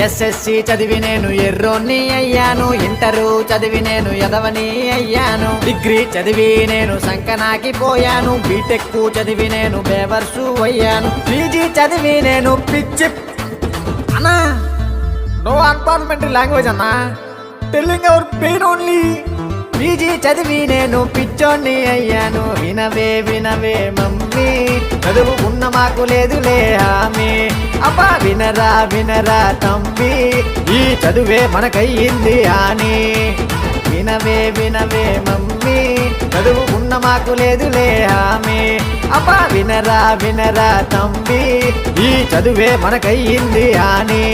SSC చదివి నేను ఎర్రోన్ని అయ్యాను, ఇంటరు చదివి నేను ఎదవని అయ్యాను, డిగ్రీ చదివి నేను సంకనాకి పోయాను, బీటెక్ చదివి నేను బేవర్సు అయ్యాను, పీజీ చదివి నేను పిచ్చి అన్నా. నో అన్పార్లమెంటరీ లాంగ్వేజ్ అన్నా, telling our pain only. PG చదివి నేను పిచ్చోన్ని అయ్యాను, వినవే వినవే మమ్మీ, చదువు ఉన్న మాకు లేదులే హామీ. అబ్బా వినరా వినరా తమ్మి, ఈ చదువే మనకయ్యింది అని. వినవే వినవే మమ్మీ, చదువు ఉన్న మాకు లేదులే హామీ. అబ్బా వినరా వినరా తమ్మి, ఈ చదువే మనకయ్యింది అని.